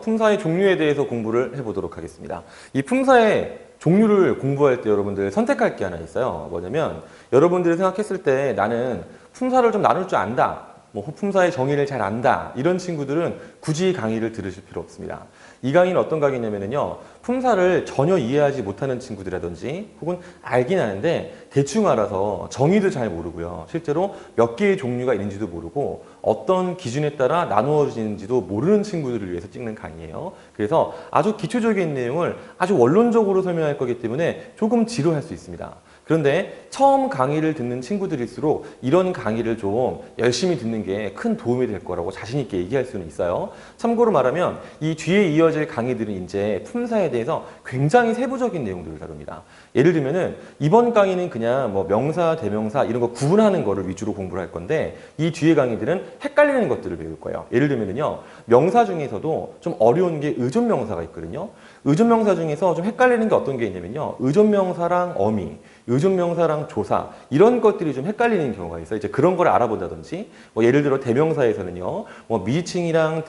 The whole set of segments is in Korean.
품사의 종류에 대해서 공부를 해보도록 하겠습니다. 이 품사의 종류를 공부할 때 여러분들 선택할 게 하나 있어요. 뭐냐면 여러분들이 생각했을 때 나는 품사를 좀 나눌 줄 안다, 품사의 정의를 잘 안다, 이런 친구들은 굳이 강의를 들으실 필요 없습니다. 이 강의는 어떤 강의냐면요, 품사를 전혀 이해하지 못하는 친구들이라든지 혹은 알긴 아는데 대충 알아서 정의도 잘 모르고요, 실제로 몇 개의 종류가 있는지도 모르고 어떤 기준에 따라 나누어지는지도 모르는 친구들을 위해서 찍는 강의예요. 그래서 아주 기초적인 내용을 아주 원론적으로 설명할 거기 때문에 조금 지루할 수 있습니다. 그런데 처음 강의를 듣는 친구들일수록 이런 강의를 좀 열심히 듣는 게 큰 도움이 될 거라고 자신 있게 얘기할 수는 있어요. 참고로 말하면 이 뒤에 이어질 강의들은 이제 품사에 대해서 굉장히 세부적인 내용들을 다룹니다. 예를 들면은 이번 강의는 그냥 명사, 대명사 이런 거 구분하는 거를 위주로 공부를 할 건데 이 뒤에 강의들은 헷갈리는 것들을 배울 거예요. 예를 들면은요, 명사 중에서도 좀 어려운 게 의존명사가 있거든요. 의존명사 중에서 좀 헷갈리는 게 어떤 게 있냐면요, 의존명사랑 어미, 의존명사랑 조사, 이런 것들이 좀 헷갈리는 경우가 있어요. 이제 그런 걸 알아본다든지, 예를 들어 대명사에서는요, 미칭이랑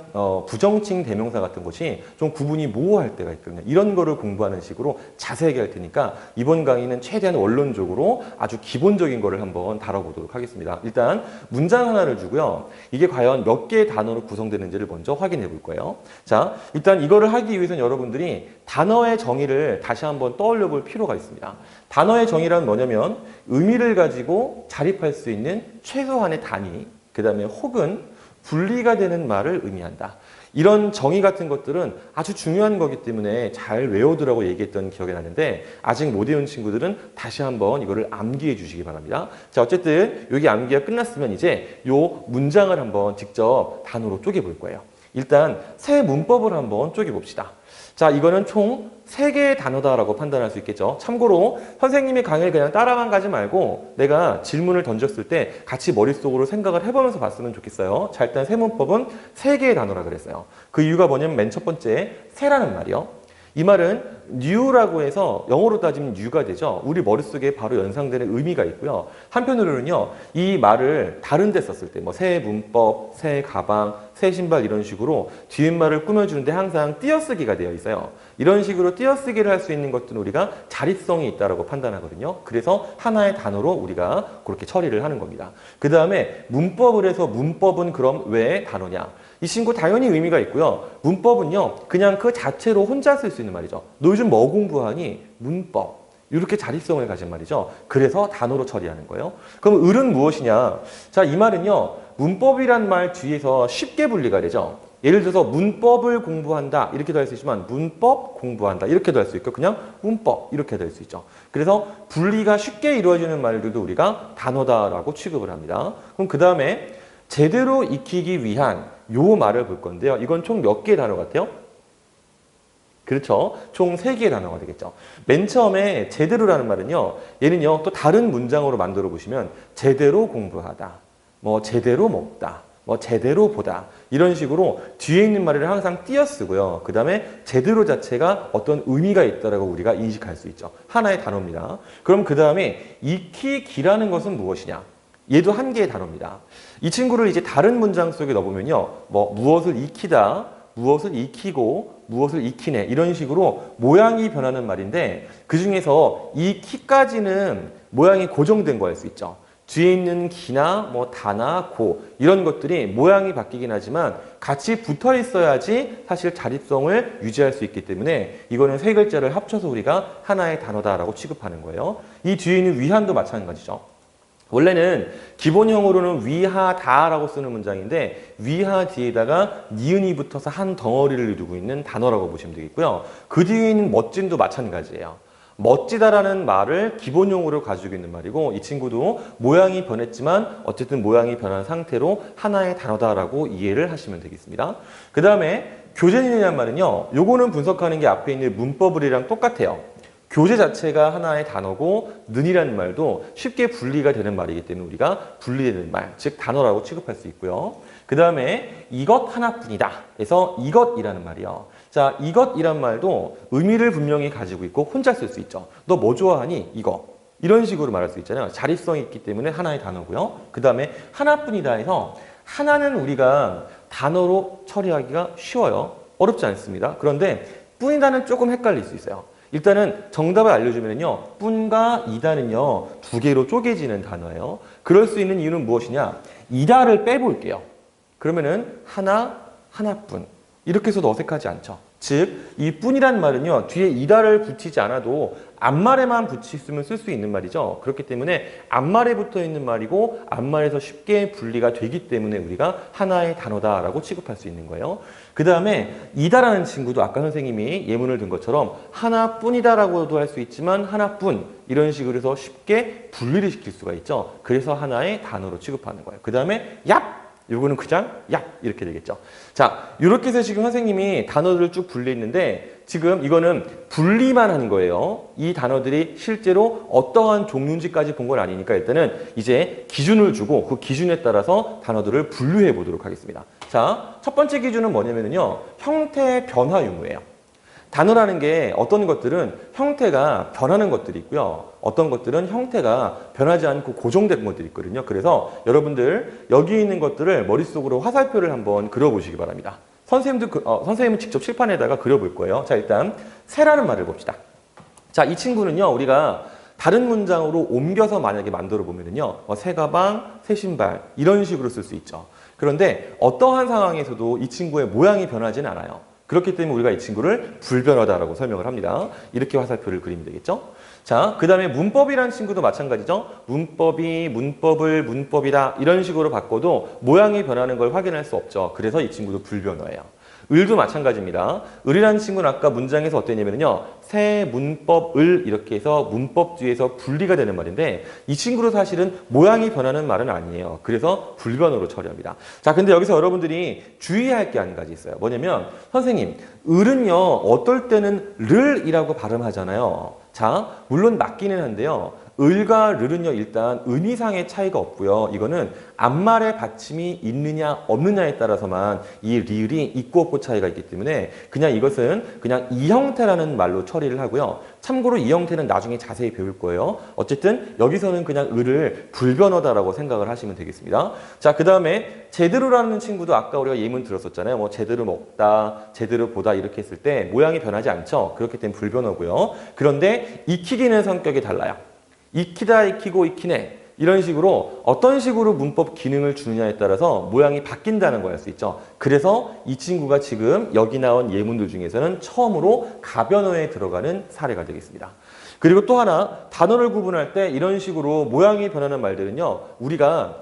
부정칭 대명사 같은 것이 좀 구분이 모호할 때가 있거든요. 이런 거를 공부하는 식으로 자세하게 할 테니까 이번 강의는 최대한 원론적으로 아주 기본적인 거를 한번 다뤄보도록 하겠습니다. 일단 문장 하나를 주고요, 이게 과연 몇 개의 단어로 구성되는지를 먼저 확인해 볼 거예요. 자, 일단 이거를 하기 위해서는 여러분들이 단어의 정의를 다시 한번 떠올려 볼 필요가 있습니다. 단어의 정의란 뭐냐면 의미를 가지고 자립할 수 있는 최소한의 단위, 그 다음에 혹은 분리가 되는 말을 의미한다. 이런 정의 같은 것들은 아주 중요한 거기 때문에 잘 외워두라고 얘기했던 기억이 나는데 아직 못 외운 친구들은 다시 한번 이거를 암기해 주시기 바랍니다. 자, 어쨌든 여기 암기가 끝났으면 이제 요 문장을 한번 직접 단어로 쪼개 볼 거예요. 일단 새 문법을 한번 쪼개 봅시다. 자, 이거는 총 3개의 단어다라고 판단할 수 있겠죠. 참고로 선생님의 강의를 그냥 따라만 가지 말고 내가 질문을 던졌을 때 같이 머릿속으로 생각을 해보면서 봤으면 좋겠어요. 자, 일단 새 문법은 3개의 단어라 그랬어요. 그 이유가 뭐냐면 맨 첫 번째, 새라는 말이요. 이 말은 new라고 해서 영어로 따지면 new가 되죠. 우리 머릿속에 바로 연상되는 의미가 있고요. 한편으로는요, 이 말을 다른 데 썼을 때 새 문법, 새 가방, 새 신발 이런 식으로 뒤에말을 꾸며주는데 항상 띄어쓰기가 되어 있어요. 이런 식으로 띄어쓰기를 할 수 있는 것들은 우리가 자립성이 있다고 판단하거든요. 그래서 하나의 단어로 우리가 그렇게 처리를 하는 겁니다. 그 다음에 문법을 해서 문법은 그럼 왜 단어냐? 이 친구 당연히 의미가 있고요. 문법은요, 그냥 그 자체로 혼자 쓸 수 있는 말이죠. 너 요즘 뭐 공부하니? 문법. 이렇게 자립성을 가진 말이죠. 그래서 단어로 처리하는 거예요. 그럼 을은 무엇이냐? 자, 이 말은요, 문법이란 말 뒤에서 쉽게 분리가 되죠. 예를 들어서 문법을 공부한다 이렇게도 할 수 있지만 문법 공부한다 이렇게도 할 수 있고 그냥 문법 이렇게도 할 수 있죠. 그래서 분리가 쉽게 이루어지는 말들도 우리가 단어다라고 취급을 합니다. 그럼 그 다음에 제대로 익히기 위한 요 말을 볼 건데요. 이건 총 몇 개의 단어 같아요? 그렇죠. 총 3개의 단어가 되겠죠. 맨 처음에 제대로라는 말은요, 얘는요 또 다른 문장으로 만들어 보시면 제대로 공부하다, 제대로 먹다, 제대로 보다 이런 식으로 뒤에 있는 말을 항상 띄어쓰고요. 그 다음에 제대로 자체가 어떤 의미가 있다라고 우리가 인식할 수 있죠. 하나의 단어입니다. 그럼 그 다음에 익히기라는 것은 무엇이냐? 얘도 한 개의 단어입니다. 이 친구를 이제 다른 문장 속에 넣어보면요, 무엇을 익히다, 무엇을 익히고, 무엇을 익히네 이런 식으로 모양이 변하는 말인데 그 중에서 이 키까지는 모양이 고정된 거 알 수 있죠. 뒤에 있는 기나 다나 고 이런 것들이 모양이 바뀌긴 하지만 같이 붙어 있어야지 사실 자립성을 유지할 수 있기 때문에 이거는 3글자를 합쳐서 우리가 하나의 단어다라고 취급하는 거예요. 이 뒤에 있는 위한도 마찬가지죠. 원래는 기본형으로는 위하다라고 쓰는 문장인데 위하 뒤에다가 니은이 붙어서 한 덩어리를 이루고 있는 단어라고 보시면 되겠고요. 그 뒤에 있는 멋진도 마찬가지예요. 멋지다라는 말을 기본용어로 가지고 있는 말이고 이 친구도 모양이 변했지만 어쨌든 모양이 변한 상태로 하나의 단어다라고 이해를 하시면 되겠습니다. 그 다음에 교재는이라는 말은요, 요거는 분석하는 게 앞에 있는 문법을이랑 똑같아요. 교재 자체가 하나의 단어고 는이라는 말도 쉽게 분리가 되는 말이기 때문에 우리가 분리되는 말, 즉 단어라고 취급할 수 있고요. 그 다음에 이것 하나뿐이다 그래서 이것이라는 말이요. 자, 이것이란 말도 의미를 분명히 가지고 있고 혼자 쓸 수 있죠. 너 뭐 좋아하니? 이거. 이런 식으로 말할 수 있잖아요. 자립성이 있기 때문에 하나의 단어고요. 그 다음에 하나뿐이다 해서 하나는 우리가 단어로 처리하기가 쉬워요. 어렵지 않습니다. 그런데 뿐이다는 조금 헷갈릴 수 있어요. 일단은 정답을 알려주면요, 뿐과 이다는요 두 개로 쪼개지는 단어예요. 그럴 수 있는 이유는 무엇이냐? 이다를 빼볼게요. 그러면은 하나뿐 이렇게 해서도 어색하지 않죠. 즉, 이 뿐이란 말은요 뒤에 이다를 붙이지 않아도 앞말에만 붙였으면 쓸 수 있는 말이죠. 그렇기 때문에 앞말에 붙어 있는 말이고 앞말에서 쉽게 분리가 되기 때문에 우리가 하나의 단어다라고 취급할 수 있는 거예요. 그 다음에 이다라는 친구도 아까 선생님이 예문을 든 것처럼 하나뿐이다라고도 할 수 있지만 하나뿐 이런 식으로 해서 쉽게 분리를 시킬 수가 있죠. 그래서 하나의 단어로 취급하는 거예요. 그 다음에 얍! 요거는 그냥 얍! 이렇게 되겠죠. 자, 이렇게 해서 지금 선생님이 단어들을 쭉 분리했는데 지금 이거는 분리만 한 거예요. 이 단어들이 실제로 어떠한 종류인지까지 본 건 아니니까 일단은 이제 기준을 주고 그 기준에 따라서 단어들을 분류해 보도록 하겠습니다. 자, 첫 번째 기준은 뭐냐면요, 형태 변화 유무예요. 단어라는 게 어떤 것들은 형태가 변하는 것들이 있고요. 어떤 것들은 형태가 변하지 않고 고정된 것들이 있거든요. 그래서 여러분들 여기 있는 것들을 머릿속으로 화살표를 한번 그려보시기 바랍니다. 선생님은 직접 칠판에다가 그려볼 거예요. 자, 일단 새라는 말을 봅시다. 자, 이 친구는요, 우리가 다른 문장으로 옮겨서 만약에 만들어 보면은요, 새 가방, 새 신발 이런 식으로 쓸 수 있죠. 그런데 어떠한 상황에서도 이 친구의 모양이 변하지는 않아요. 그렇기 때문에 우리가 이 친구를 불변하다라고 설명을 합니다. 이렇게 화살표를 그리면 되겠죠? 자, 그 다음에 문법이라는 친구도 마찬가지죠. 문법이 문법을 문법이다 이런 식으로 바꿔도 모양이 변하는 걸 확인할 수 없죠. 그래서 이 친구도 불변어예요. 을도 마찬가지입니다. 을이라는 친구는 아까 문장에서 어땠냐면요, 새 문법 을 이렇게 해서 문법 뒤에서 분리가 되는 말인데 이 친구도 사실은 모양이 변하는 말은 아니에요. 그래서 불변어로 처리합니다. 자, 근데 여기서 여러분들이 주의할 게 한 가지 있어요. 뭐냐면 선생님, 을은요 어떨 때는 를이라고 발음하잖아요. 자, 물론 맞기는 한데요, 을과 르는요 일단 의미상의 차이가 없고요. 이거는 앞말의 받침이 있느냐 없느냐에 따라서만 이 리을이 있고 없고 차이가 있기 때문에 그냥 이것은 그냥 이 형태라는 말로 처리를 하고요. 참고로 이 형태는 나중에 자세히 배울 거예요. 어쨌든 여기서는 그냥 을을 불변어다라고 생각을 하시면 되겠습니다. 자, 그 다음에 제대로라는 친구도 아까 우리가 예문 들었었잖아요. 뭐 제대로 먹다, 제대로 보다 이렇게 했을 때 모양이 변하지 않죠. 그렇기 때문에 불변어고요. 그런데 익히기는 성격이 달라요. 익히다, 익히고, 익히네 이런 식으로 어떤 식으로 문법 기능을 주느냐에 따라서 모양이 바뀐다는 걸 알 수 있죠. 그래서 이 친구가 지금 여기 나온 예문들 중에서는 처음으로 가변어에 들어가는 사례가 되겠습니다. 그리고 또 하나, 단어를 구분할 때 이런 식으로 모양이 변하는 말들은요, 우리가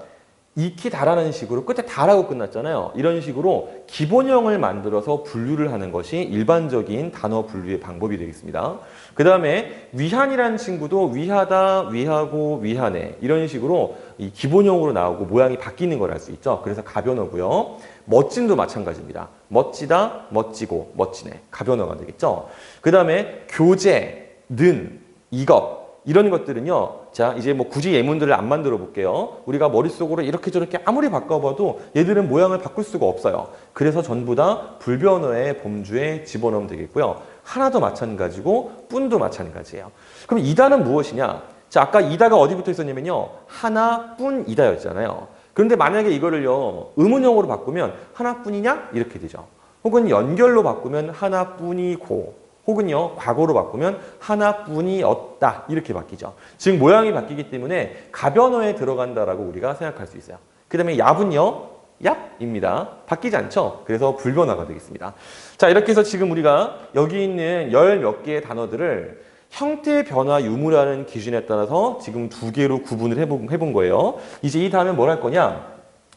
익히다라는 식으로 끝에 다라고 끝났잖아요. 이런 식으로 기본형을 만들어서 분류를 하는 것이 일반적인 단어 분류의 방법이 되겠습니다. 그 다음에 위한이라는 친구도 위하다, 위하고, 위하네 이런 식으로 이 기본형으로 나오고 모양이 바뀌는 걸 알 수 있죠. 그래서 가변어고요. 멋진도 마찬가지입니다. 멋지다, 멋지고, 멋지네 가변어가 되겠죠. 그 다음에 교재, 는, 이것 이런 것들은요, 자, 이제 뭐 굳이 예문들을 안 만들어 볼게요. 우리가 머릿속으로 이렇게 저렇게 아무리 바꿔봐도 얘들은 모양을 바꿀 수가 없어요. 그래서 전부 다 불변어의 범주에 집어넣으면 되겠고요. 하나도 마찬가지고 뿐도 마찬가지예요. 그럼 이다는 무엇이냐? 자, 아까 이다가 어디 붙어 있었냐면요, 하나뿐이다였잖아요. 그런데 만약에 이거를요 의문형으로 바꾸면 하나뿐이냐? 이렇게 되죠. 혹은 연결로 바꾸면 하나뿐이고, 혹은요 과거로 바꾸면 하나뿐이었다 이렇게 바뀌죠. 즉 모양이 바뀌기 때문에 가변어에 들어간다라고 우리가 생각할 수 있어요. 그 다음에 얍은요, 얍입니다. 바뀌지 않죠. 그래서 불변어가 되겠습니다. 자, 이렇게 해서 지금 우리가 여기 있는 열 몇 개의 단어들을 형태 변화 유무라는 기준에 따라서 지금 두 개로 구분을 해본 거예요. 이제 이 다음에 뭘 할 거냐,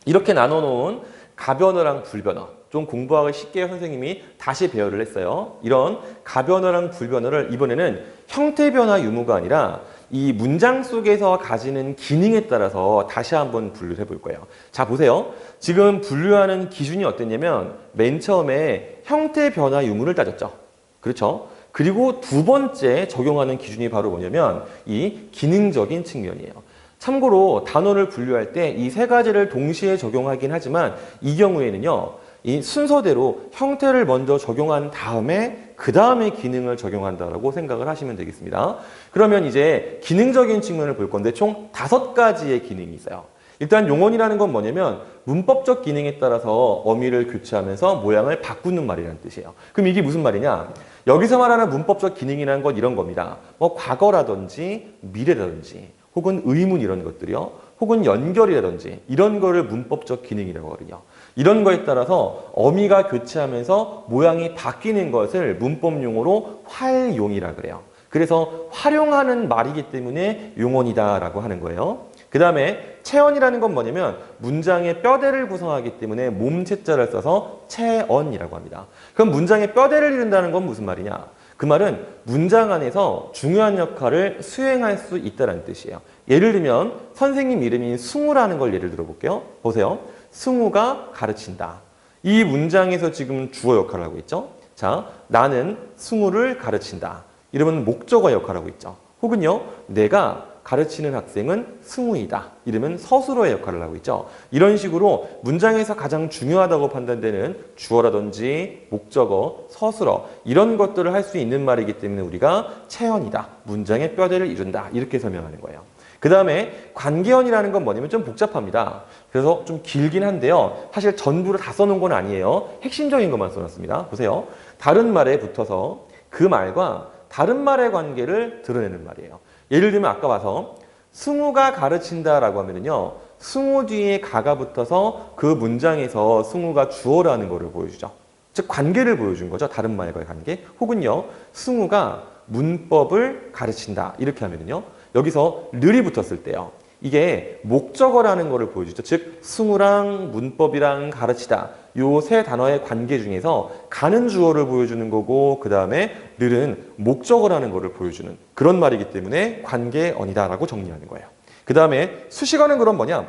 이렇게 나눠놓은 가변어랑 불변어, 좀 공부하기 쉽게 선생님이 다시 배열을 했어요. 이런 가변어랑 불변어를 이번에는 형태 변화 유무가 아니라 이 문장 속에서 가지는 기능에 따라서 다시 한번 분류를 해볼 거예요. 자, 보세요. 지금 분류하는 기준이 어땠냐면 맨 처음에 형태 변화 유무를 따졌죠. 그렇죠? 그리고 두 번째 적용하는 기준이 바로 뭐냐면 이 기능적인 측면이에요. 참고로 단어를 분류할 때 이 세 가지를 동시에 적용하긴 하지만 이 경우에는요, 이 순서대로 형태를 먼저 적용한 다음에 그 다음에 기능을 적용한다라고 생각을 하시면 되겠습니다. 그러면 이제 기능적인 측면을 볼 건데 총 5가지의 기능이 있어요. 일단 용언이라는 건 뭐냐면 문법적 기능에 따라서 어미를 교체하면서 모양을 바꾸는 말이라는 뜻이에요. 그럼 이게 무슨 말이냐? 여기서 말하는 문법적 기능이라는 건 이런 겁니다. 뭐 과거라든지 미래라든지 혹은 의문 이런 것들이요. 혹은 연결이라든지 이런 거를 문법적 기능이라고 하거든요. 이런 거에 따라서 어미가 교체하면서 모양이 바뀌는 것을 문법 용어로 활용이라 그래요. 그래서 활용하는 말이기 때문에 용언이다라고 하는 거예요. 그 다음에 체언이라는 건 뭐냐면 문장의 뼈대를 구성하기 때문에 몸체자를 써서 체언이라고 합니다. 그럼 문장의 뼈대를 이룬다는 건 무슨 말이냐? 그 말은 문장 안에서 중요한 역할을 수행할 수 있다는 뜻이에요. 예를 들면 선생님 이름인 승우라는 걸 예를 들어 볼게요. 보세요. 승우가 가르친다. 이 문장에서 지금 주어 역할을 하고 있죠. 자, 나는 승우를 가르친다. 이러면 목적어 역할을 하고 있죠. 혹은요, 내가 가르치는 학생은 승우이다. 이러면 서술어의 역할을 하고 있죠. 이런 식으로 문장에서 가장 중요하다고 판단되는 주어라든지 목적어, 서술어 이런 것들을 할 수 있는 말이기 때문에 우리가 체언이다. 문장의 뼈대를 이룬다. 이렇게 설명하는 거예요. 그 다음에 관계언이라는 건 뭐냐면 좀 복잡합니다. 그래서 좀 길긴 한데요. 사실 전부를 다 써놓은 건 아니에요. 핵심적인 것만 써놨습니다. 보세요. 다른 말에 붙어서 그 말과 다른 말의 관계를 드러내는 말이에요. 예를 들면 아까 봐서 승우가 가르친다라고 하면요. 승우 뒤에 가가 붙어서 그 문장에서 승우가 주어라는 것을 보여주죠. 즉 관계를 보여준 거죠. 다른 말과의 관계. 혹은요. 승우가 문법을 가르친다. 이렇게 하면요. 여기서 를이 붙었을 때요. 이게 목적어라는 것을 보여주죠. 즉 승우랑 문법이랑 가르치다. 요 세 단어의 관계 중에서 가는 주어를 보여주는 거고 그 다음에 를은 목적어라는 것을 보여주는 그런 말이기 때문에 관계언이다라고 정리하는 거예요. 그 다음에 수식어는 그럼 뭐냐?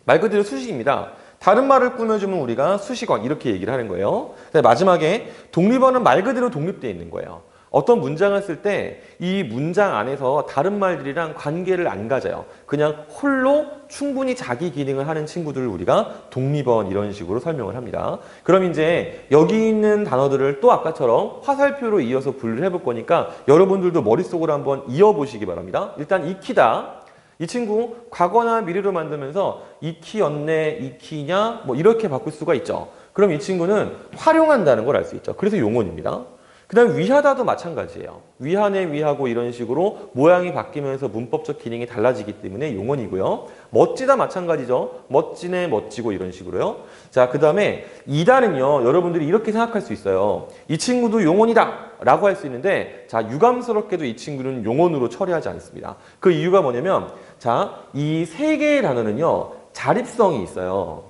말 그대로 수식입니다. 다른 말을 꾸며주면 우리가 수식어 이렇게 얘기를 하는 거예요. 마지막에 독립어는 말 그대로 독립되어 있는 거예요. 어떤 문장을 쓸 때 이 문장 안에서 다른 말들이랑 관계를 안 가져요. 그냥 홀로 충분히 자기 기능을 하는 친구들을 우리가 독립어원 이런 식으로 설명을 합니다. 그럼 이제 여기 있는 단어들을 또 아까처럼 화살표로 이어서 분류를 해볼 거니까 여러분들도 머릿속으로 한번 이어보시기 바랍니다. 일단 익히다. 이 친구 과거나 미래로 만들면서 익히였네, 익히냐 뭐 이렇게 바꿀 수가 있죠. 그럼 이 친구는 활용한다는 걸 알 수 있죠. 그래서 용언입니다. 그 다음 위하다도 마찬가지예요. 위하네, 위하고 이런 식으로 모양이 바뀌면서 문법적 기능이 달라지기 때문에 용언이고요. 멋지다 마찬가지죠. 멋지네, 멋지고 이런 식으로요. 자, 그 다음에 이다는요. 여러분들이 이렇게 생각할 수 있어요. 이 친구도 용언이다 라고 할 수 있는데 자, 유감스럽게도 이 친구는 용언으로 처리하지 않습니다. 그 이유가 뭐냐면 자, 이 세 개의 단어는요. 자립성이 있어요.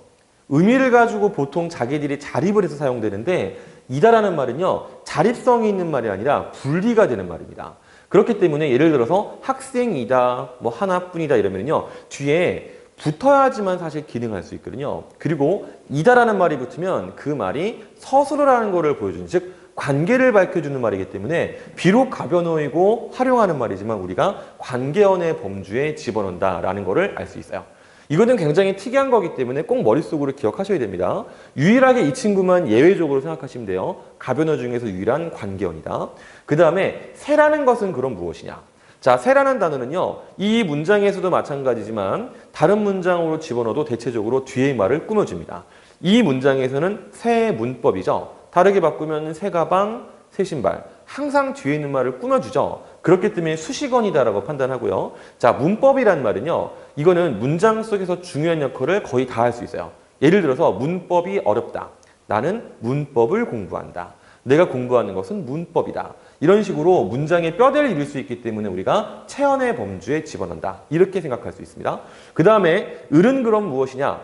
의미를 가지고 보통 자기들이 자립을 해서 사용되는데 이다라는 말은요. 자립성이 있는 말이 아니라 분리가 되는 말입니다. 그렇기 때문에 예를 들어서 학생이다, 뭐 하나뿐이다 이러면요. 뒤에 붙어야지만 사실 기능할 수 있거든요. 그리고 이다라는 말이 붙으면 그 말이 서술어라는 것을 보여주는 즉 관계를 밝혀주는 말이기 때문에 비록 가벼놓이고 활용하는 말이지만 우리가 관계언의 범주에 집어넣는다라는 것을 알 수 있어요. 이거는 굉장히 특이한 거기 때문에 꼭 머릿속으로 기억하셔야 됩니다. 유일하게 이 친구만 예외적으로 생각하시면 돼요. 가변어 중에서 유일한 관계언이다. 그 다음에 새라는 것은 그럼 무엇이냐? 자, 새라는 단어는요. 이 문장에서도 마찬가지지만 다른 문장으로 집어넣어도 대체적으로 뒤의 말을 꾸며줍니다. 이 문장에서는 새 문법이죠. 다르게 바꾸면 새 가방, 새 신발. 항상 뒤에 있는 말을 꾸며주죠. 그렇기 때문에 수식어이다라고 판단하고요. 자, 문법이란 말은요. 이거는 문장 속에서 중요한 역할을 거의 다 할 수 있어요. 예를 들어서 문법이 어렵다. 나는 문법을 공부한다. 내가 공부하는 것은 문법이다. 이런 식으로 문장의 뼈대를 이룰 수 있기 때문에 우리가 체언의 범주에 집어넣는다. 이렇게 생각할 수 있습니다. 그 다음에 을은 그럼 무엇이냐?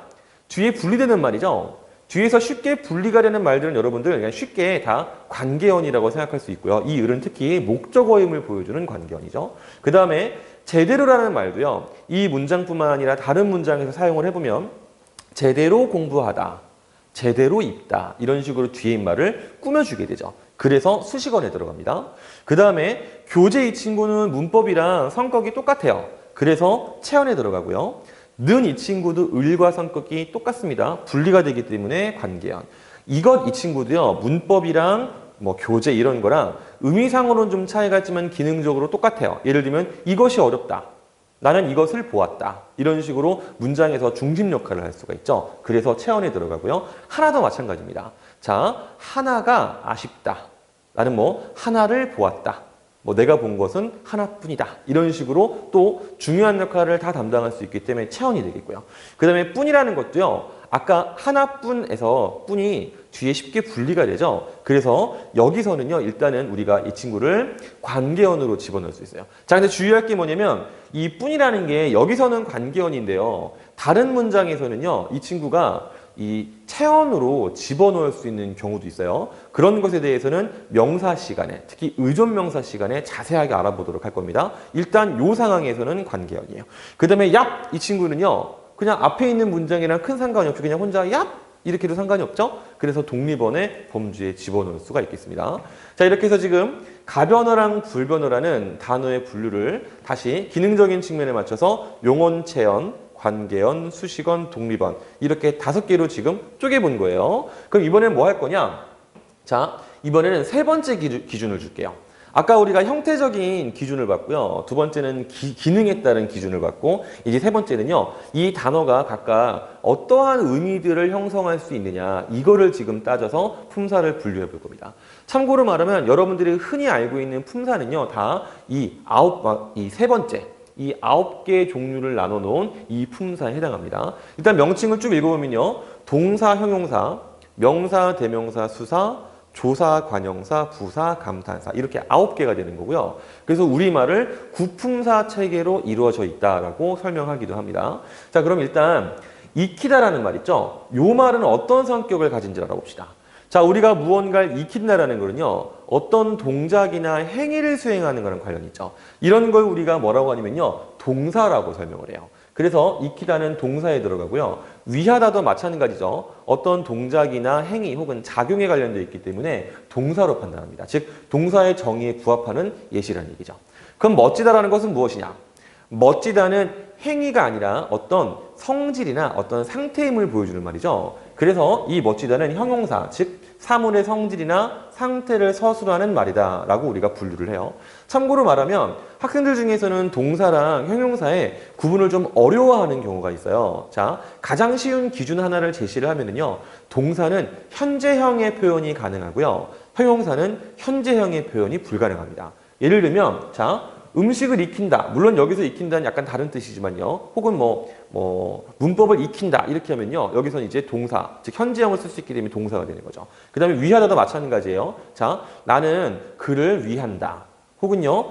뒤에 분리되는 말이죠. 뒤에서 쉽게 분리가 되는 말들은 여러분들 그냥 쉽게 다 관계언이라고 생각할 수 있고요. 이 을은 특히 목적어임을 보여주는 관계언이죠. 그 다음에 제대로라는 말도요. 이 문장뿐만 아니라 다른 문장에서 사용을 해보면 제대로 공부하다, 제대로 읽다 이런 식으로 뒤에 말을 꾸며주게 되죠. 그래서 수식어에 들어갑니다. 그 다음에 교재 이 친구는 문법이랑 성격이 똑같아요. 그래서 체언에 들어가고요. 는 이 친구도 을과 성격이 똑같습니다. 분리가 되기 때문에 관계언. 이것 이 친구도요. 문법이랑 뭐 교재 이런 거랑 의미상으로는 좀 차이가 있지만 기능적으로 똑같아요. 예를 들면 이것이 어렵다. 나는 이것을 보았다. 이런 식으로 문장에서 중심 역할을 할 수가 있죠. 그래서 체언에 들어가고요. 하나도 마찬가지입니다. 자, 하나가 아쉽다. 나는 뭐 하나를 보았다. 뭐 내가 본 것은 하나뿐이다. 이런 식으로 또 중요한 역할을 다 담당할 수 있기 때문에 체언이 되겠고요. 그 다음에 뿐이라는 것도요. 아까 하나뿐에서 뿐이 뒤에 쉽게 분리가 되죠. 그래서 여기서는요. 일단은 우리가 이 친구를 관계어으로 집어넣을 수 있어요. 자, 근데 주의할 게 뭐냐면 이 뿐이라는 게 여기서는 관계어인데요. 다른 문장에서는요. 이 친구가 이 체언으로 집어넣을 수 있는 경우도 있어요. 그런 것에 대해서는 명사 시간에, 특히 의존 명사 시간에 자세하게 알아보도록 할 겁니다. 일단 이 상황에서는 관계어이에요. 그 다음에 얍! 이 친구는요. 그냥 앞에 있는 문장이랑 큰 상관이 없이 그냥 혼자 얍! 이렇게 해도 상관이 없죠? 그래서 독립어의 범주에 집어넣을 수가 있겠습니다. 자, 이렇게 해서 지금 가변어랑 불변어라는 단어의 분류를 다시 기능적인 측면에 맞춰서 용언, 체언, 관계언, 수식언, 독립언 이렇게 5개로 지금 쪼개본 거예요. 그럼 이번엔 뭐 할 거냐? 자, 이번에는 세 번째 기준을 줄게요. 아까 우리가 형태적인 기준을 봤고요. 두 번째는 기능에 따른 기준을 봤고 이제 세 번째는요. 이 단어가 각각 어떠한 의미들을 형성할 수 있느냐 이거를 지금 따져서 품사를 분류해 볼 겁니다. 참고로 말하면 여러분들이 흔히 알고 있는 품사는요. 다 이 세 번째 이 9개의 종류를 나눠 놓은 이 품사에 해당합니다. 일단 명칭을 쭉 읽어보면요. 동사, 형용사, 명사, 대명사, 수사, 조사, 관형사, 부사, 감탄사 이렇게 9개가 되는 거고요. 그래서 우리말을 구품사 체계로 이루어져 있다라고 설명하기도 합니다. 자, 그럼 일단 익히다라는 말 있죠? 이 말은 어떤 성격을 가진지 알아봅시다. 자, 우리가 무언가를 익힌다라는 거는요. 어떤 동작이나 행위를 수행하는 거랑 관련이 있죠. 이런 걸 우리가 뭐라고 하냐면요. 동사라고 설명을 해요. 그래서 익히다는 동사에 들어가고요. 위하다도 마찬가지죠. 어떤 동작이나 행위 혹은 작용에 관련되어 있기 때문에 동사로 판단합니다. 즉 동사의 정의에 부합하는 예시라는 얘기죠. 그럼 멋지다라는 것은 무엇이냐? 멋지다는 행위가 아니라 어떤 성질이나 어떤 상태임을 보여주는 말이죠. 그래서 이 멋지다는 형용사, 즉 사물의 성질이나 상태를 서술하는 말이다 라고 우리가 분류를 해요. 참고로 말하면 학생들 중에서는 동사랑 형용사의 구분을 좀 어려워하는 경우가 있어요. 자, 가장 쉬운 기준 하나를 제시를 하면은요. 동사는 현재형의 표현이 가능하고요. 형용사는 현재형의 표현이 불가능합니다. 예를 들면 자, 음식을 익힌다. 물론 여기서 익힌다는 약간 다른 뜻이지만요. 혹은 문법을 익힌다. 이렇게 하면요. 여기서는 이제 동사, 즉 현재형을 쓸 수 있기 때문에 동사가 되는 거죠. 그 다음에 위하다도 마찬가지예요. 자, 나는 그를 위한다. 혹은요,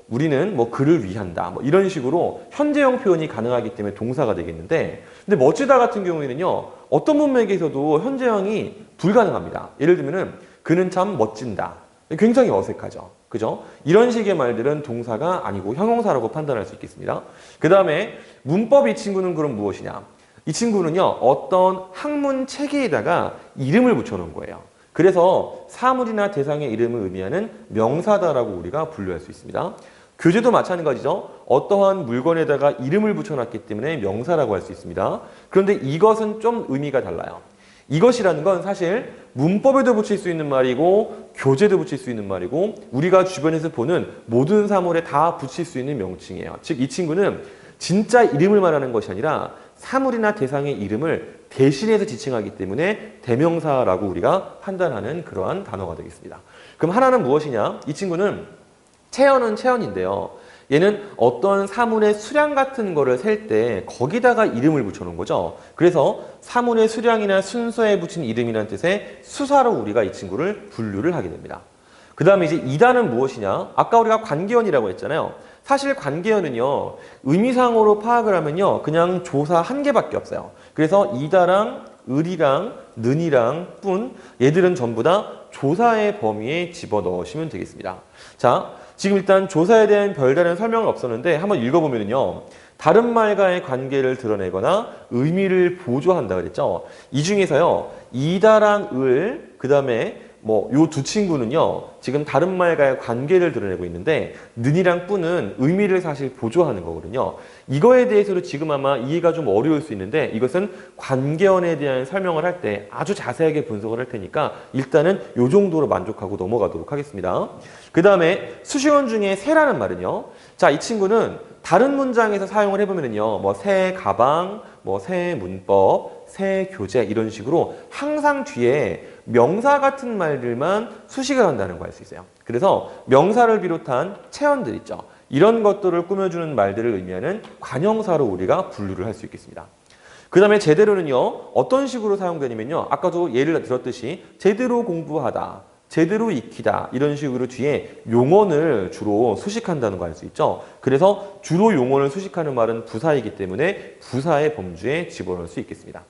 우리는 그를 위한다. 이런 식으로 현재형 표현이 가능하기 때문에 동사가 되겠는데, 근데 멋지다 같은 경우에는요, 어떤 문맥에서도 현재형이 불가능합니다. 예를 들면은, 그는 참 멋진다. 굉장히 어색하죠. 그죠? 이런 식의 말들은 동사가 아니고 형용사라고 판단할 수 있겠습니다. 그 다음에 문법 이 친구는 그럼 무엇이냐? 이 친구는요, 어떤 학문 체계에다가 이름을 붙여놓은 거예요. 그래서 사물이나 대상의 이름을 의미하는 명사다라고 우리가 분류할 수 있습니다. 교재도 마찬가지죠. 어떠한 물건에다가 이름을 붙여놨기 때문에 명사라고 할 수 있습니다. 그런데 이것은 좀 의미가 달라요. 이것이라는 건 사실 문법에도 붙일 수 있는 말이고 교재도 붙일 수 있는 말이고 우리가 주변에서 보는 모든 사물에 다 붙일 수 있는 명칭이에요. 즉 이 친구는 진짜 이름을 말하는 것이 아니라 사물이나 대상의 이름을 대신해서 지칭하기 때문에 대명사라고 우리가 판단하는 그러한 단어가 되겠습니다. 그럼 하나는 무엇이냐? 이 친구는 체언은 체언인데요. 얘는 어떤 사물의 수량 같은 거를 셀 때 거기다가 이름을 붙여놓은 거죠. 그래서 사물의 수량이나 순서에 붙인 이름이라는 뜻의 수사로 우리가 이 친구를 분류를 하게 됩니다. 그 다음에 이제 이다는 무엇이냐? 아까 우리가 관계어이라고 했잖아요. 사실 관계어는요. 의미상으로 파악을 하면요. 그냥 조사 한 개밖에 없어요. 그래서 이다랑 을이랑 는이랑 뿐 얘들은 전부 다 조사의 범위에 집어넣으시면 되겠습니다. 자, 지금 일단 조사에 대한 별다른 설명은 없었는데 한번 읽어보면요. 다른 말과의 관계를 드러내거나 의미를 보조한다 그랬죠. 이 중에서요. 이다랑 을, 그 다음에 뭐 요 두 친구는요 지금 다른 말과의 관계를 드러내고 있는데 는이랑 뿌는 의미를 사실 보조하는 거거든요. 이거에 대해서도 지금 아마 이해가 좀 어려울 수 있는데 이것은 관계원에 대한 설명을 할 때 아주 자세하게 분석을 할 테니까 일단은 요 정도로 만족하고 넘어가도록 하겠습니다. 그 다음에 수식원 중에 새라는 말은요. 자, 이 친구는 다른 문장에서 사용을 해보면요. 뭐 새 가방, 뭐 새 문법, 새 교재 이런 식으로 항상 뒤에 명사 같은 말들만 수식을 한다는 거 알 수 있어요. 그래서 명사를 비롯한 체언들 있죠. 이런 것들을 꾸며주는 말들을 의미하는 관형사로 우리가 분류를 할 수 있겠습니다. 그 다음에 제대로는요. 어떤 식으로 사용되냐면요. 아까도 예를 들었듯이 제대로 공부하다, 제대로 익히다 이런 식으로 뒤에 용언을 주로 수식한다는 거 알 수 있죠. 그래서 주로 용언을 수식하는 말은 부사이기 때문에 부사의 범주에 집어넣을 수 있겠습니다.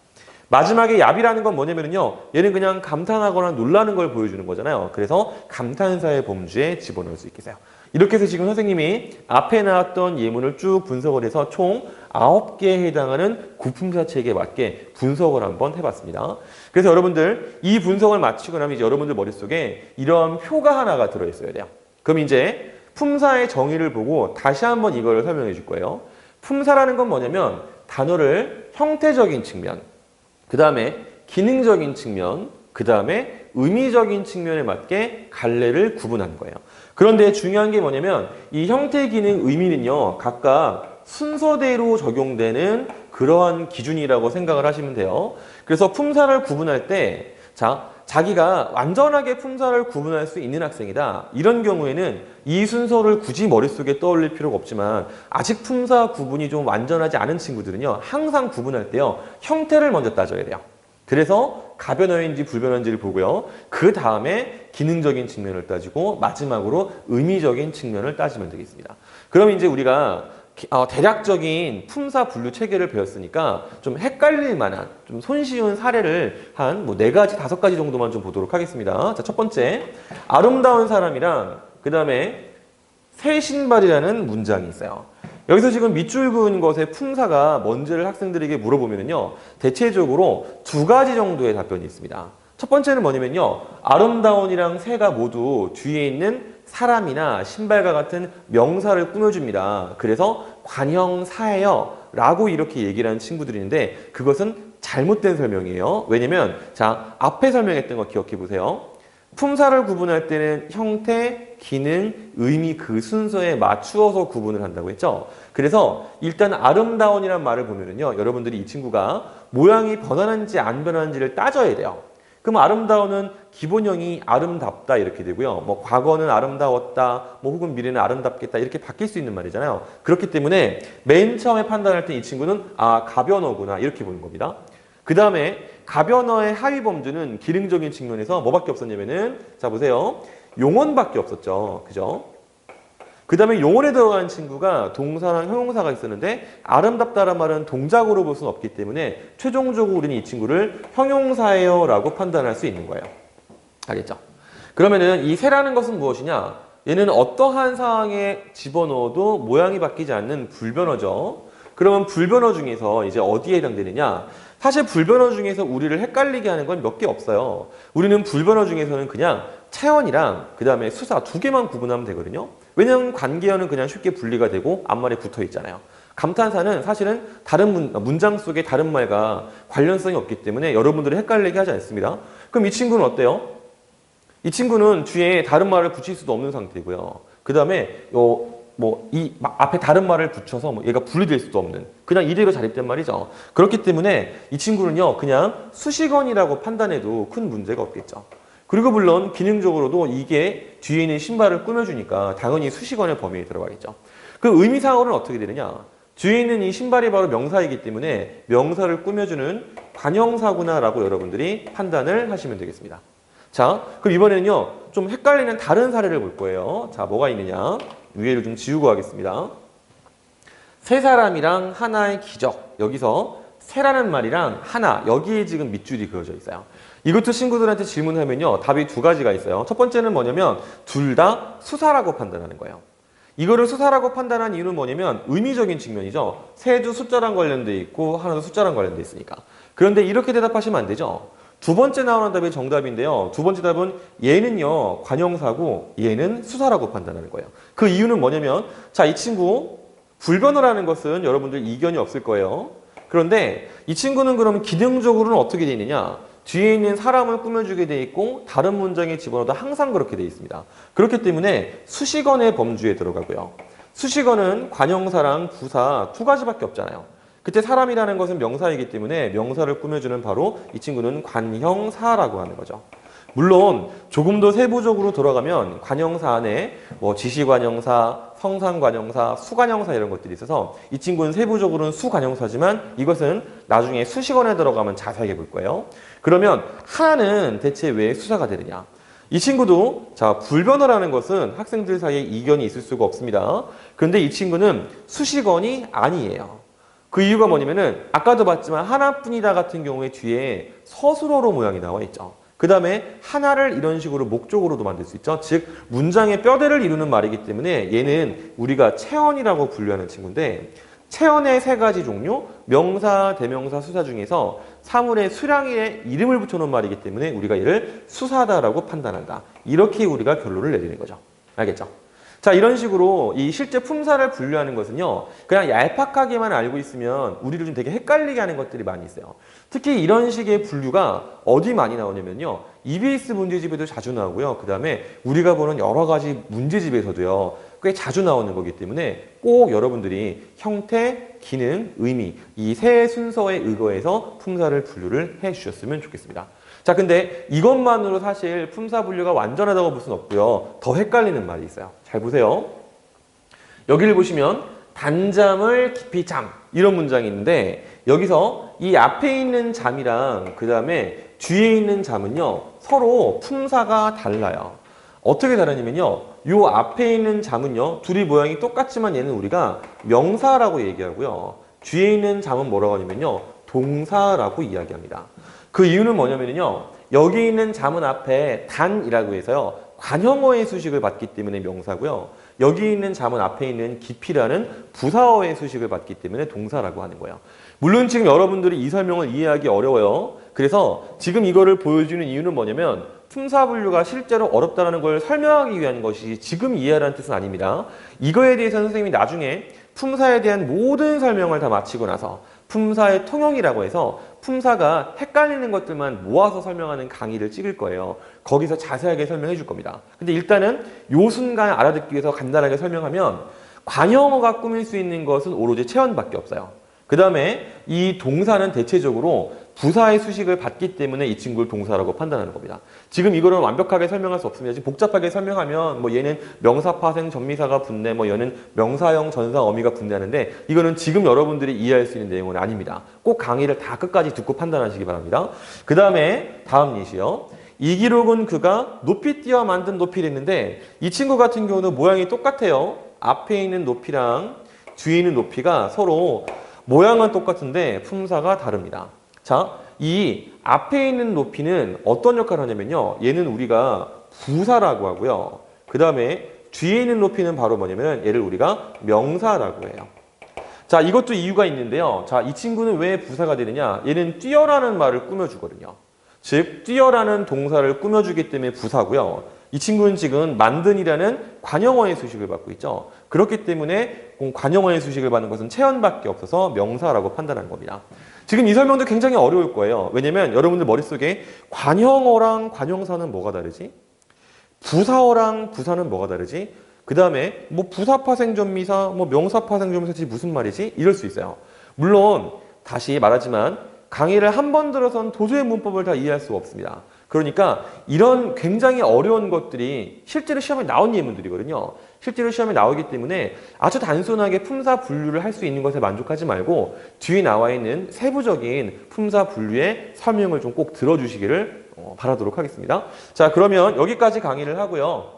마지막에 야비라는 건 뭐냐면요. 얘는 그냥 감탄하거나 놀라는 걸 보여주는 거잖아요. 그래서 감탄사의 범주에 집어넣을 수 있겠어요. 이렇게 해서 지금 선생님이 앞에 나왔던 예문을 쭉 분석을 해서 총 9개에 해당하는 구품사책에 맞게 분석을 한번 해봤습니다. 그래서 여러분들 이 분석을 마치고 나면 이제 여러분들 머릿속에 이런 표가 하나가 들어있어야 돼요. 그럼 이제 품사의 정의를 보고 다시 한번 이걸 설명해 줄 거예요. 품사라는 건 뭐냐면 단어를 형태적인 측면, 그 다음에 기능적인 측면, 그 다음에 의미적인 측면에 맞게 갈래를 구분하는 거예요. 그런데 중요한 게 뭐냐면 이 형태, 기능, 의미는요. 각각 순서대로 적용되는 그러한 기준이라고 생각을 하시면 돼요. 그래서 품사를 구분할 때 자기가 완전하게 품사를 구분할 수 있는 학생이다. 이런 경우에는 이 순서를 굳이 머릿속에 떠올릴 필요가 없지만 아직 품사 구분이 좀 완전하지 않은 친구들은요. 항상 구분할 때요. 형태를 먼저 따져야 돼요. 그래서 가변어인지 불변어인지를 보고요. 그 다음에 기능적인 측면을 따지고 마지막으로 의미적인 측면을 따지면 되겠습니다. 그럼 이제 우리가 대략적인 품사 분류 체계를 배웠으니까 좀 헷갈릴 만한 좀 손쉬운 사례를 한 뭐 4가지, 5가지 정도만 좀 보도록 하겠습니다. 자, 첫 번째, 아름다운 사람이랑 그 다음에 새 신발이라는 문장이 있어요. 여기서 지금 밑줄 그은 것의 품사가 뭔지를 학생들에게 물어보면요. 대체적으로 2가지 정도의 답변이 있습니다. 첫 번째는 뭐냐면요. 아름다운이랑 새가 모두 뒤에 있는 사람이나 신발과 같은 명사를 꾸며줍니다. 그래서 관형사예요 라고 이렇게 얘기를 하는 친구들이 있는데 그것은 잘못된 설명이에요. 왜냐면 앞에 설명했던 거 기억해 보세요. 품사를 구분할 때는 형태, 기능, 의미 그 순서에 맞추어서 구분을 한다고 했죠. 그래서 일단 아름다운이란 말을 보면요. 여러분들이 이 친구가 모양이 변하는지 안 변하는지를 따져야 돼요. 그럼 아름다운은 기본형이 아름답다 이렇게 되고요. 뭐 과거는 아름다웠다, 뭐 혹은 미래는 아름답겠다 이렇게 바뀔 수 있는 말이잖아요. 그렇기 때문에 맨 처음에 판단할 때 이 친구는 가변어구나 이렇게 보는 겁니다. 그 다음에 가변어의 하위 범주는 기능적인 측면에서 뭐밖에 없었냐면은 자 보세요. 용언밖에 없었죠. 그죠? 그 다음에 용언에 들어가는 친구가 동사랑 형용사가 있었는데 아름답다란 말은 동작으로 볼 수는 없기 때문에 최종적으로 우리는 이 친구를 형용사예요 라고 판단할 수 있는 거예요. 알겠죠? 그러면은 이 새라는 것은 무엇이냐? 얘는 어떠한 상황에 집어넣어도 모양이 바뀌지 않는 불변어죠. 그러면 불변어 중에서 이제 어디에 해당되느냐? 사실 불변어 중에서 우리를 헷갈리게 하는 건 몇 개 없어요. 우리는 불변어 중에서는 그냥 체언이랑 그 다음에 수사 2개만 구분하면 되거든요. 왜냐하면 관계어는 그냥 쉽게 분리가 되고 앞말에 붙어 있잖아요. 감탄사는 사실은 다른 문장 속에 다른 말과 관련성이 없기 때문에 여러분들을 헷갈리게 하지 않습니다. 그럼 이 친구는 어때요? 이 친구는 뒤에 다른 말을 붙일 수도 없는 상태고요. 그 다음에 이 앞에 다른 말을 붙여서 얘가 분리될 수도 없는 그냥 이대로 자립된 말이죠. 그렇기 때문에 이 친구는요 그냥 수식어이라고 판단해도 큰 문제가 없겠죠. 그리고 물론 기능적으로도 이게 뒤에 있는 신발을 꾸며주니까 당연히 수식어의 범위에 들어가겠죠. 그 의미상으로는 어떻게 되느냐? 뒤에 있는 이 신발이 바로 명사이기 때문에 명사를 꾸며주는 관형사구나 라고 여러분들이 판단을 하시면 되겠습니다. 자, 그럼 이번에는요 좀 헷갈리는 다른 사례를 볼 거예요. 자, 뭐가 있느냐? 위에를 좀 지우고 하겠습니다. 세 사람이랑 하나의 기적. 여기서 세라는 말이랑 하나, 여기에 지금 밑줄이 그어져 있어요. 이것도 친구들한테 질문하면요 답이 2가지가 있어요. 첫 번째는 뭐냐면 둘 다 수사라고 판단하는 거예요. 이거를 수사라고 판단한 이유는 뭐냐면 의미적인 측면이죠. 세도 숫자랑 관련돼 있고 하나도 숫자랑 관련돼 있으니까. 그런데 이렇게 대답하시면 안 되죠. 두 번째 나오는 답이 정답인데요. 두 번째 답은 얘는요, 관형사고 얘는 수사라고 판단하는 거예요. 그 이유는 뭐냐면, 자, 이 친구 불변어라는 것은 여러분들 이견이 없을 거예요. 그런데 이 친구는 그러면 기능적으로는 어떻게 되어 있느냐? 뒤에 있는 사람을 꾸며주게 돼 있고 다른 문장에 집어넣어도 항상 그렇게 돼 있습니다. 그렇기 때문에 수식어의 범주에 들어가고요. 수식어는 관형사랑 부사 두 가지밖에 없잖아요. 그때 사람이라는 것은 명사이기 때문에 명사를 꾸며주는 바로 이 친구는 관형사라고 하는 거죠. 물론 조금 더 세부적으로 들어가면 관형사 안에 뭐 지시관형사, 성상관형사, 수관형사 이런 것들이 있어서 이 친구는 세부적으로는 수관형사지만 이것은 나중에 수식어에 들어가면 자세하게 볼 거예요. 그러면 하나는 대체 왜 수사가 되느냐? 이 친구도 자 불변어라는 것은 학생들 사이에 이견이 있을 수가 없습니다. 그런데 이 친구는 수식어이 아니에요. 그 이유가 뭐냐면은 아까도 봤지만 하나뿐이다 같은 경우에 뒤에 서술어로 모양이 나와 있죠. 그 다음에 하나를 이런 식으로 목적으로도 만들 수 있죠. 즉 문장의 뼈대를 이루는 말이기 때문에 얘는 우리가 체언이라고 분류하는 친구인데 체언의 세 가지 종류, 명사, 대명사, 수사 중에서 사물의 수량에 이름을 붙여놓은 말이기 때문에 우리가 이를 수사다라고 판단한다. 이렇게 우리가 결론을 내리는 거죠. 알겠죠? 자, 이런 식으로 이 실제 품사를 분류하는 것은요, 그냥 얄팍하게만 알고 있으면 우리를 좀 되게 헷갈리게 하는 것들이 많이 있어요. 특히 이런 식의 분류가 어디 많이 나오냐면요, EBS 문제집에도 자주 나오고요. 그 다음에 우리가 보는 여러 가지 문제집에서도요, 꽤 자주 나오는 거기 때문에 꼭 여러분들이 형태, 기능, 의미 이 세 순서에 의거해서 품사를 분류를 해 주셨으면 좋겠습니다. 자, 근데 이것만으로 사실 품사 분류가 완전하다고 볼 수는 없고요. 더 헷갈리는 말이 있어요. 잘 보세요. 여기를 보시면 단잠을 깊이 잠 이런 문장이 있는데 여기서 이 앞에 있는 잠이랑 그 다음에 뒤에 있는 잠은요 서로 품사가 달라요. 어떻게 다르냐면요, 요 앞에 있는 잠은요 둘이 모양이 똑같지만 얘는 우리가 명사라고 얘기하고요, 뒤에 있는 잠은 뭐라고 하냐면요 동사라고 이야기합니다. 그 이유는 뭐냐면요, 여기 있는 잠은 앞에 단이라고 해서요 관형어의 수식을 받기 때문에 명사고요, 여기 있는 잠은 앞에 있는 깊이라는 부사어의 수식을 받기 때문에 동사라고 하는 거예요. 물론 지금 여러분들이 이 설명을 이해하기 어려워요. 그래서 지금 이거를 보여주는 이유는 뭐냐면 품사 분류가 실제로 어렵다는 걸 설명하기 위한 것이 지금 이해하라는 뜻은 아닙니다. 이거에 대해서 선생님이 나중에 품사에 대한 모든 설명을 다 마치고 나서 품사의 통형이라고 해서 품사가 헷갈리는 것들만 모아서 설명하는 강의를 찍을 거예요. 거기서 자세하게 설명해 줄 겁니다. 근데 일단은 요 순간 알아듣기 위해서 간단하게 설명하면 관형어가 꾸밀 수 있는 것은 오로지 체언밖에 없어요. 그 다음에 이 동사는 대체적으로 부사의 수식을 받기 때문에 이 친구를 동사라고 판단하는 겁니다. 지금 이거를 완벽하게 설명할 수 없습니다. 지금 복잡하게 설명하면 뭐 얘는 명사, 파생, 전미사가 붙네, 뭐 얘는 명사형, 전사, 어미가 붙네하는데 이거는 지금 여러분들이 이해할 수 있는 내용은 아닙니다. 꼭 강의를 다 끝까지 듣고 판단하시기 바랍니다. 그 다음에 다음 예시요. 이 기록은 그가 높이 띄어 만든 높이를 했는데 이 친구 같은 경우는 모양이 똑같아요. 앞에 있는 높이랑 뒤에 있는 높이가 서로 모양은 똑같은데 품사가 다릅니다. 자, 이 앞에 있는 높이는 어떤 역할을 하냐면요, 얘는 우리가 부사라고 하고요, 그 다음에 뒤에 있는 높이는 바로 뭐냐면 얘를 우리가 명사라고 해요. 자, 이것도 이유가 있는데요. 자, 이 친구는 왜 부사가 되느냐, 얘는 뛰어라는 말을 꾸며주거든요. 즉 뛰어라는 동사를 꾸며주기 때문에 부사고요, 이 친구는 지금 만든이라는 관형어의 수식을 받고 있죠. 그렇기 때문에 관형어의 수식을 받는 것은 체언밖에 없어서 명사라고 판단하는 겁니다. 지금 이 설명도 굉장히 어려울 거예요. 왜냐면 여러분들 머릿속에 관형어랑 관형사는 뭐가 다르지? 부사어랑 부사는 뭐가 다르지? 그 다음에 뭐 부사파생전미사, 뭐 명사파생전미사 무슨 말이지? 이럴 수 있어요. 물론 다시 말하지만 강의를 한 번 들어선 도저히 문법을 다 이해할 수가 없습니다. 그러니까 이런 굉장히 어려운 것들이 실제로 시험에 나온 예문들이거든요. 실제로 시험에 나오기 때문에 아주 단순하게 품사 분류를 할 수 있는 것에 만족하지 말고 뒤에 나와 있는 세부적인 품사 분류의 설명을 좀 꼭 들어주시기를 바라도록 하겠습니다. 자, 그러면 여기까지 강의를 하고요.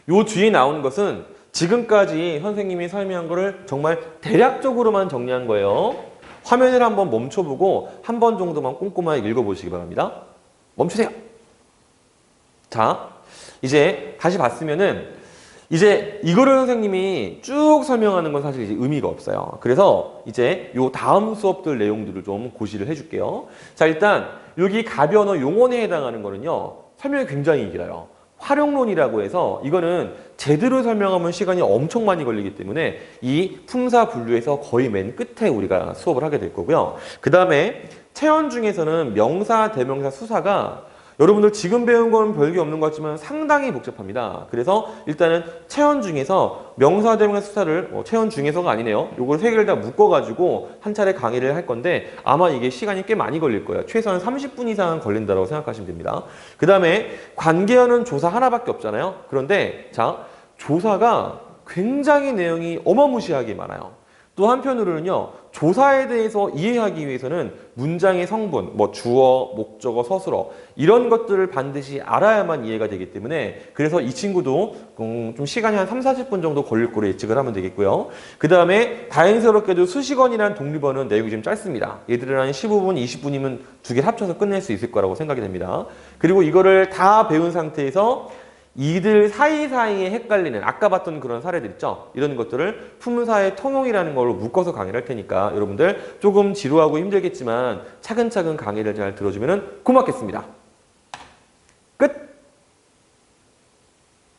요 뒤에 나오는 것은 지금까지 선생님이 설명한 거를 정말 대략적으로만 정리한 거예요. 화면을 한번 멈춰보고 한 번 정도만 꼼꼼하게 읽어보시기 바랍니다. 멈추세요. 자, 이제 다시 봤으면은 이제 이거를 선생님이 쭉 설명하는 건 사실 이제 의미가 없어요. 그래서 이제 요 다음 수업들 내용들을 좀 고시를 해줄게요. 자, 일단 여기 가변어 용언에 해당하는 거는요. 설명이 굉장히 길어요. 활용론이라고 해서 이거는 제대로 설명하면 시간이 엄청 많이 걸리기 때문에 이 품사 분류에서 거의 맨 끝에 우리가 수업을 하게 될 거고요. 그 다음에 체언 중에서는 명사, 대명사, 수사가 여러분들 지금 배운 건 별게 없는 것 같지만 상당히 복잡합니다. 그래서 일단은 체언 중에서 명사, 대명사, 수사를 체언 중에서가 아니네요. 요걸 세 개를 다 묶어가지고 한 차례 강의를 할 건데 아마 이게 시간이 꽤 많이 걸릴 거예요. 최소한 30분 이상은 걸린다고 생각하시면 됩니다. 그 다음에 관계어는 조사 하나밖에 없잖아요. 그런데 자, 조사가 굉장히 내용이 어마무시하게 많아요. 또 한편으로는요, 조사에 대해서 이해하기 위해서는 문장의 성분, 뭐 주어, 목적어, 서술어 이런 것들을 반드시 알아야만 이해가 되기 때문에 그래서 이 친구도 좀 시간이 한 3, 40분 정도 걸릴 거로 예측을 하면 되겠고요. 그 다음에 다행스럽게도 수식어이라는 독립어는 내용이 좀 짧습니다. 얘들은 한 15분, 20분이면 두 개 합쳐서 끝낼 수 있을 거라고 생각이 됩니다. 그리고 이거를 다 배운 상태에서 이들 사이사이에 헷갈리는 아까 봤던 그런 사례들 있죠. 이런 것들을 품사의 통용이라는 걸로 묶어서 강의를 할 테니까 여러분들 조금 지루하고 힘들겠지만 차근차근 강의를 잘 들어주면 고맙겠습니다.